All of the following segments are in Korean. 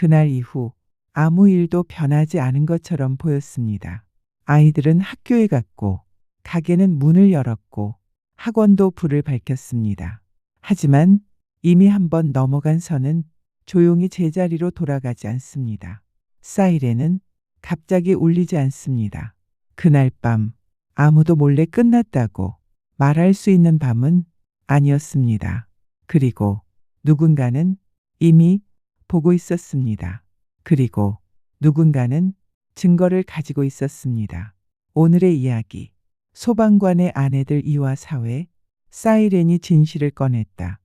그날 이후 아무 일도 변하지 않은 것처럼 보였습니다. 아이들은 학교에 갔고, 가게는 문을 열었고, 학원도 불을 밝혔습니다. 하지만 이미 한번 넘어간 선은 조용히 제자리로 돌아가지 않습니다. 사이렌은 갑자기 울리지 않습니다. 그날 밤 아무도 몰래 끝났다고 말할 수 있는 밤은 아니었습니다. 그리고 누군가는 이미 보고 있었습니다. 그리고 누군가는 증거를 가지고 있었습니다. 오늘의 이야기. 소방관의 아내들 이와 사회. 사이렌이 진실을 꺼냈다.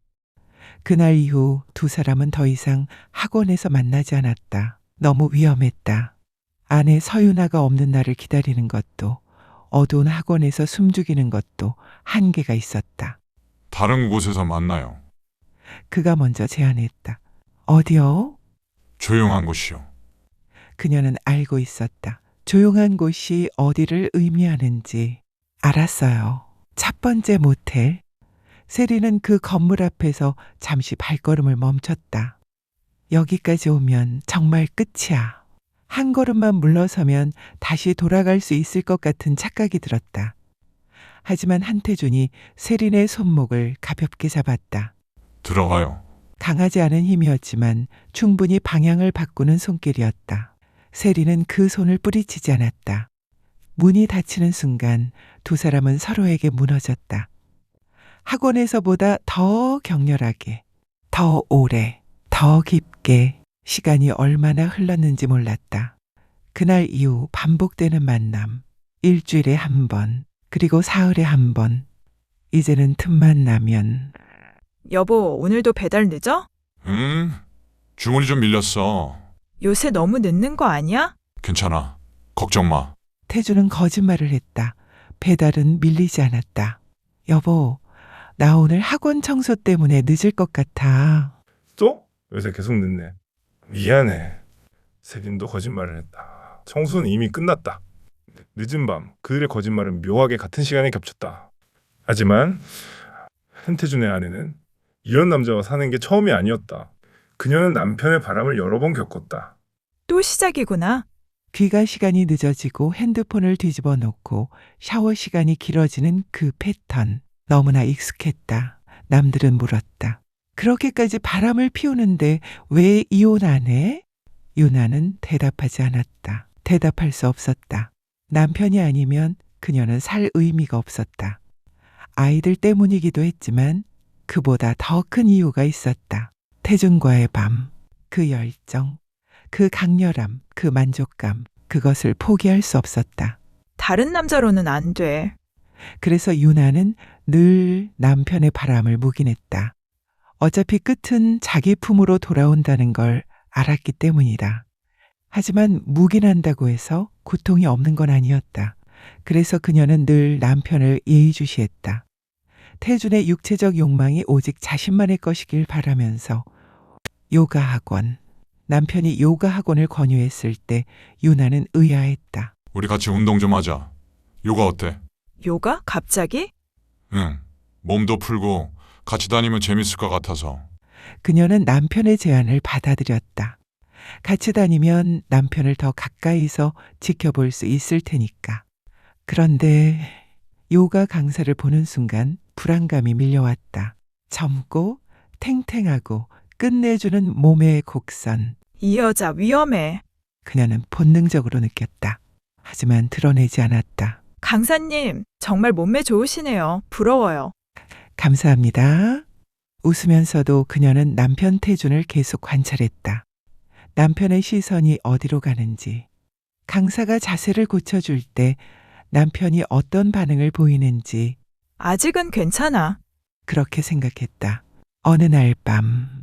그날 이후 두 사람은 더 이상 학원에서 만나지 않았다. 너무 위험했다. 아내 서윤아가 없는 날을 기다리는 것도, 어두운 학원에서 숨죽이는 것도 한계가 있었다. 다른 곳에서 만나요. 그가 먼저 제안했다. 어디요? 조용한 곳이요. 그녀는 알고 있었다. 조용한 곳이 어디를 의미하는지 알았어요. 첫 번째 모텔. 세리는 그 건물 앞에서 잠시 발걸음을 멈췄다. 여기까지 오면 정말 끝이야. 한 걸음만 물러서면 다시 돌아갈 수 있을 것 같은 착각이 들었다. 하지만 한태준이 세린의 손목을 가볍게 잡았다. 들어가요. 강하지 않은 힘이었지만 충분히 방향을 바꾸는 손길이었다. 세린은 그 손을 뿌리치지 않았다. 문이 닫히는 순간 두 사람은 서로에게 무너졌다. 학원에서보다 더 격렬하게, 더 오래, 더 깊게 시간이 얼마나 흘렀는지 몰랐다. 그날 이후 반복되는 만남, 일주일에 한 번, 그리고 사흘에 한 번. 이제는 틈만 나면. 여보, 오늘도 배달 늦어? 주문이 좀 밀렸어. 요새 너무 늦는 거 아니야? 괜찮아. 걱정 마. 태주는 거짓말을 했다. 배달은 밀리지 않았다. 여보, 나 오늘 학원 청소 때문에 늦을 것 같아. 또? 요새 계속 늦네. 미안해. 세린도 거짓말을 했다. 청소는 이미 끝났다. 늦은 밤 그들의 거짓말은 묘하게 같은 시간에 겹쳤다. 하지만 한태준의 아내는 이런 남자와 사는 게 처음이 아니었다. 그녀는 남편의 바람을 여러 번 겪었다. 또 시작이구나. 귀가 시간이 늦어지고 핸드폰을 뒤집어 놓고 샤워 시간이 길어지는 그 패턴. 너무나 익숙했다. 남들은 물었다. 그렇게까지 바람을 피우는데 왜 이혼 안 해? 유나는 대답하지 않았다. 대답할 수 없었다. 남편이 아니면 그녀는 살 의미가 없었다. 아이들 때문이기도 했지만 그보다 더 큰 이유가 있었다. 태준과의 밤, 그 열정, 그 강렬함, 그 만족감, 그것을 포기할 수 없었다. 다른 남자로는 안 돼. 그래서 유나는 늘 남편의 바람을 묵인했다. 어차피 끝은 자기 품으로 돌아온다는 걸 알았기 때문이다. 하지만 묵인한다고 해서 고통이 없는 건 아니었다. 그래서 그녀는 늘 남편을 예의주시했다. 태준의 육체적 욕망이 오직 자신만의 것이길 바라면서 요가 학원, 남편이 요가 학원을 권유했을 때 유나는 의아했다. 우리 같이 운동 좀 하자. 요가 어때? 요가? 갑자기? 응. 몸도 풀고 같이 다니면 재밌을 것 같아서. 그녀는 남편의 제안을 받아들였다. 같이 다니면 남편을 더 가까이서 지켜볼 수 있을 테니까. 그런데 요가 강사를 보는 순간 불안감이 밀려왔다. 젊고 탱탱하고 끝내주는 몸의 곡선. 이 여자 위험해. 그녀는 본능적으로 느꼈다. 하지만 드러내지 않았다. 강사님, 정말 몸매 좋으시네요. 부러워요. 감사합니다. 웃으면서도 그녀는 남편 태준을 계속 관찰했다. 남편의 시선이 어디로 가는지, 강사가 자세를 고쳐줄 때 남편이 어떤 반응을 보이는지 아직은 괜찮아. 그렇게 생각했다. 어느 날 밤,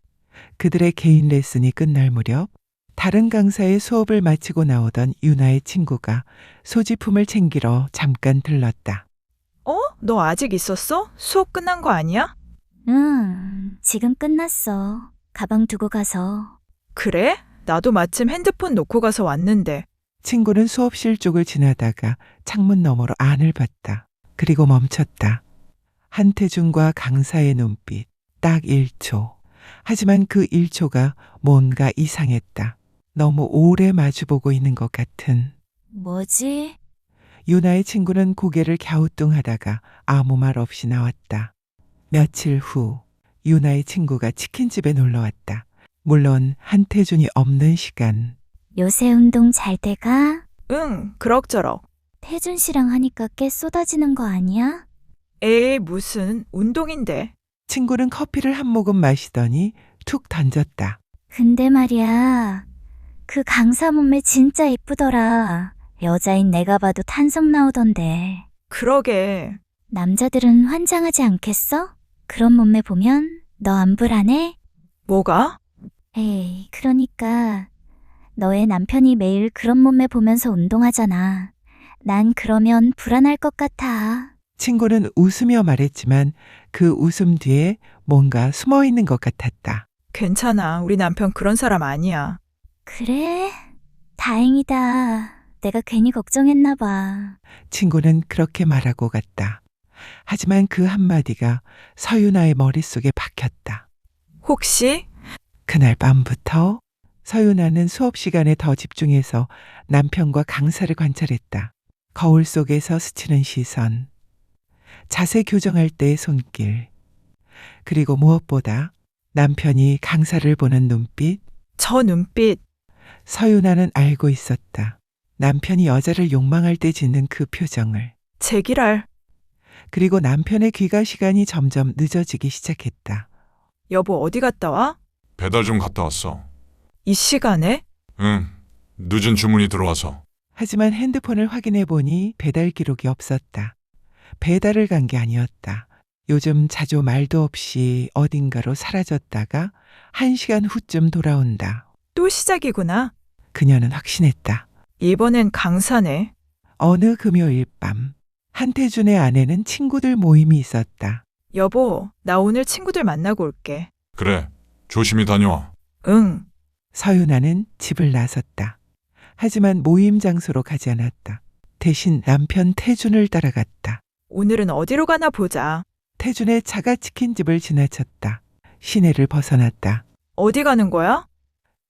그들의 개인 레슨이 끝날 무렵 다른 강사의 수업을 마치고 나오던 유나의 친구가 소지품을 챙기러 잠깐 들렀다. 어? 너 아직 있었어? 수업 끝난 거 아니야? 응, 지금 끝났어. 가방 두고 가서. 그래? 나도 마침 핸드폰 놓고 가서 왔는데. 친구는 수업실 쪽을 지나다가 창문 너머로 안을 봤다. 그리고 멈췄다. 한태준과 강사의 눈빛, 딱 1초. 하지만 그 1초가 뭔가 이상했다. 너무 오래 마주보고 있는 것 같은. 뭐지? 유나의 친구는 고개를 갸우뚱하다가 아무 말 없이 나왔다. 며칠 후 유나의 친구가 치킨집에 놀러 왔다. 물론 한태준이 없는 시간. 요새 운동 잘 돼가? 응, 그럭저럭. 태준 씨랑 하니까 꽤 쏟아지는 거 아니야? 에이, 무슨 운동인데. 친구는 커피를 한 모금 마시더니 툭 던졌다. 근데 말이야, 그 강사 몸매 진짜 이쁘더라. 여자인 내가 봐도 탄성 나오던데. 그러게. 남자들은 환장하지 않겠어? 그런 몸매 보면 너 안 불안해? 뭐가? 에이, 그러니까 너의 남편이 매일 그런 몸매 보면서 운동하잖아. 난 그러면 불안할 것 같아. 친구는 웃으며 말했지만 그 웃음 뒤에 뭔가 숨어 있는 것 같았다. 괜찮아. 우리 남편 그런 사람 아니야. 그래? 다행이다. 내가 괜히 걱정했나 봐. 친구는 그렇게 말하고 갔다. 하지만 그 한마디가 서윤아의 머릿속에 박혔다. 혹시? 그날 밤부터 서윤아는 수업 시간에 더 집중해서 남편과 강사를 관찰했다. 거울 속에서 스치는 시선, 자세 교정할 때의 손길, 그리고 무엇보다 남편이 강사를 보는 눈빛. 저 눈빛. 서윤아는 알고 있었다. 남편이 여자를 욕망할 때 짓는 그 표정을. 제기랄. 그리고 남편의 귀가 시간이 점점 늦어지기 시작했다. 여보, 어디 갔다 와? 배달 좀 갔다 왔어. 이 시간에? 응. 늦은 주문이 들어와서. 하지만 핸드폰을 확인해 보니 배달 기록이 없었다. 배달을 간 게 아니었다. 요즘 자주 말도 없이 어딘가로 사라졌다가 1시간 후쯤 돌아온다. 또 시작이구나. 그녀는 확신했다. 이번엔 강사네. 어느 금요일 밤 한태준의 아내는 친구들 모임이 있었다. 여보, 나 오늘 친구들 만나고 올게. 그래. 조심히 다녀와. 응. 서윤아는 집을 나섰다. 하지만 모임 장소로 가지 않았다. 대신 남편 태준을 따라갔다. 오늘은 어디로 가나 보자. 태준의 자가 치킨집을 지나쳤다. 시내를 벗어났다. 어디 가는 거야?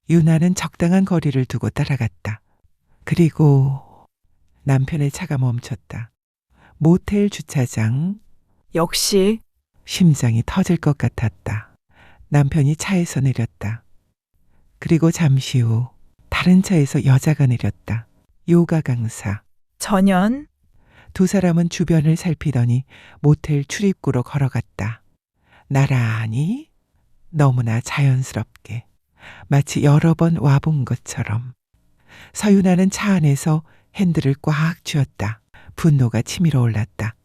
유나는 적당한 거리를 두고 따라갔다. 그리고 남편의 차가 멈췄다. 모텔 주차장. 역시. 심장이 터질 것 같았다. 남편이 차에서 내렸다. 그리고 잠시 후 다른 차에서 여자가 내렸다. 요가 강사. 전현. 두 사람은 주변을 살피더니 모텔 출입구로 걸어갔다. 나란히, 너무나 자연스럽게, 마치 여러 번 와본 것처럼. 서윤아는 차 안에서 핸들을 꽉 쥐었다. 분노가 치밀어 올랐다.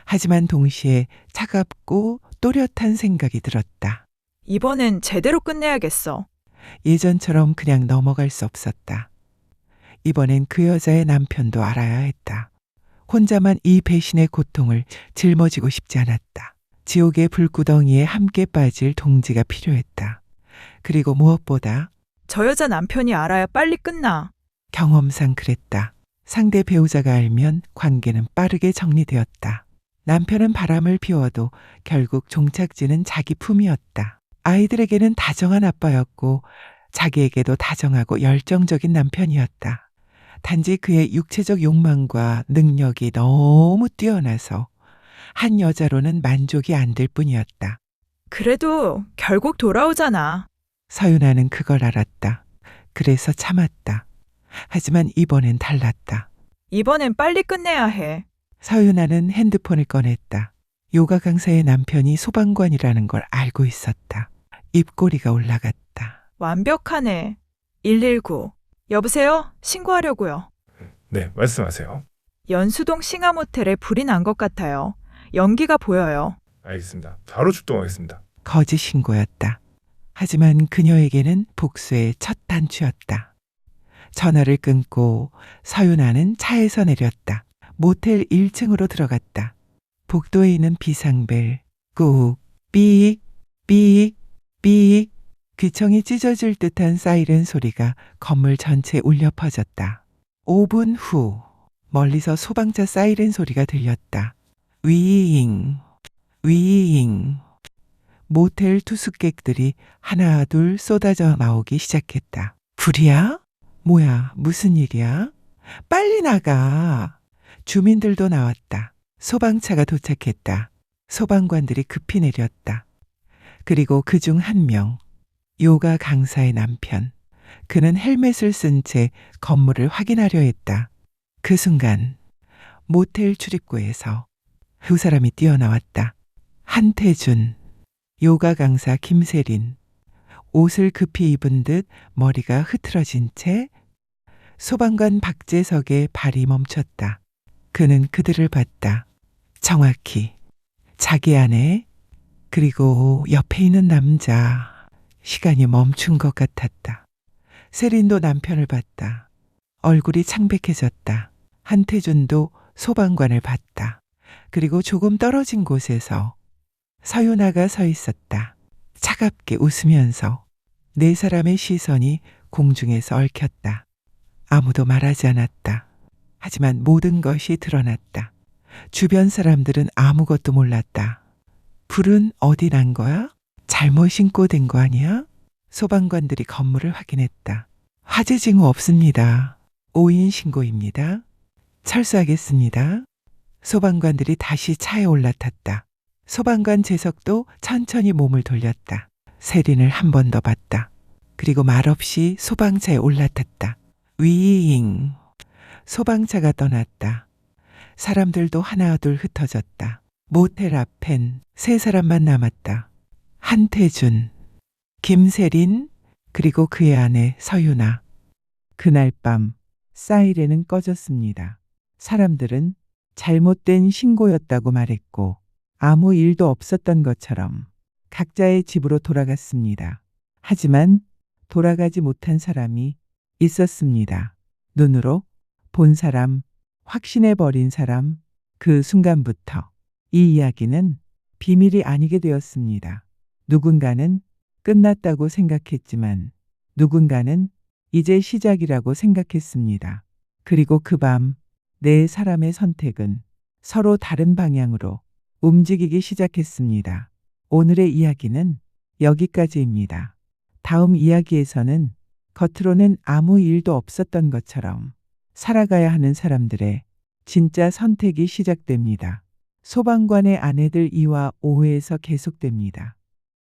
하지만 동시에 차갑고 또렷한 생각이 들었다. 이번엔 제대로 끝내야겠어. 예전처럼 그냥 넘어갈 수 없었다. 이번엔 그 여자의 남편도 알아야 했다. 혼자만 이 배신의 고통을 짊어지고 싶지 않았다. 지옥의 불구덩이에 함께 빠질 동지가 필요했다. 그리고 무엇보다 저 여자 남편이 알아야 빨리 끝나. 경험상 그랬다. 상대 배우자가 알면 관계는 빠르게 정리되었다. 남편은 바람을 피워도 결국 종착지는 자기 품이었다. 아이들에게는 다정한 아빠였고 자기에게도 다정하고 열정적인 남편이었다. 단지 그의 육체적 욕망과 능력이 너무 뛰어나서 한 여자로는 만족이 안 될 뿐이었다. 그래도 결국 돌아오잖아. 서윤아는 그걸 알았다. 그래서 참았다. 하지만 이번엔 달랐다. 이번엔 빨리 끝내야 해. 서윤아는 핸드폰을 꺼냈다. 요가 강사의 남편이 소방관이라는 걸 알고 있었다. 입꼬리가 올라갔다. 완벽하네. 119. 여보세요? 신고하려고요. 네, 말씀하세요. 연수동 싱하모텔에 불이 난 것 같아요. 연기가 보여요. 알겠습니다. 바로 출동하겠습니다. 거짓 신고였다. 하지만 그녀에게는 복수의 첫 단추였다. 전화를 끊고 서윤아는 차에서 내렸다. 모텔 1층으로 들어갔다. 복도에 있는 비상벨 꾹 삐익 삐익 삐익 귀청이 찢어질 듯한 사이렌 소리가 건물 전체에 울려 퍼졌다. 5분 후 멀리서 소방차 사이렌 소리가 들렸다. 위잉 위잉. 모텔 투숙객들이 하나 둘 쏟아져 나오기 시작했다. 불이야? 뭐야, 무슨 일이야? 빨리 나가. 주민들도 나왔다. 소방차가 도착했다. 소방관들이 급히 내렸다. 그리고 그중 한 명, 요가 강사의 남편. 그는 헬멧을 쓴 채 건물을 확인하려 했다. 그 순간 모텔 출입구에서 두 사람이 뛰어나왔다. 한태준, 요가 강사 김세린. 옷을 급히 입은 듯 머리가 흐트러진 채 소방관 박재석의 발이 멈췄다. 그는 그들을 봤다. 정확히 자기 아내 그리고 옆에 있는 남자. 시간이 멈춘 것 같았다. 세린도 남편을 봤다. 얼굴이 창백해졌다. 한태준도 소방관을 봤다. 그리고 조금 떨어진 곳에서 서윤아가 서 있었다. 차갑게 웃으면서 네 사람의 시선이 공중에서 얽혔다. 아무도 말하지 않았다. 하지만 모든 것이 드러났다. 주변 사람들은 아무것도 몰랐다. 불은 어디 난 거야? 잘못 신고된 거 아니야? 소방관들이 건물을 확인했다. 화재 징후 없습니다. 오인 신고입니다. 철수하겠습니다. 소방관들이 다시 차에 올라탔다. 소방관 재석도 천천히 몸을 돌렸다. 세린을 한 번 더 봤다. 그리고 말없이 소방차에 올라탔다. 위잉. 소방차가 떠났다. 사람들도 하나둘 흩어졌다. 모텔 앞엔 세 사람만 남았다. 한태준, 김세린, 그리고 그의 아내 서윤아. 그날 밤 사이렌은 꺼졌습니다. 사람들은 잘못된 신고였다고 말했고 아무 일도 없었던 것처럼 각자의 집으로 돌아갔습니다. 하지만 돌아가지 못한 사람이 있었습니다. 눈으로 본 사람, 확신해버린 사람. 그 순간부터 이 이야기는 비밀이 아니게 되었습니다. 누군가는 끝났다고 생각했지만 누군가는 이제 시작이라고 생각했습니다. 그리고 그 밤 네 사람의 선택은 서로 다른 방향으로 움직이기 시작했습니다. 오늘의 이야기는 여기까지입니다. 다음 이야기에서는 겉으로는 아무 일도 없었던 것처럼 살아가야 하는 사람들의 진짜 선택이 시작됩니다. 소방관의 아내들 이와 오해에서 계속됩니다.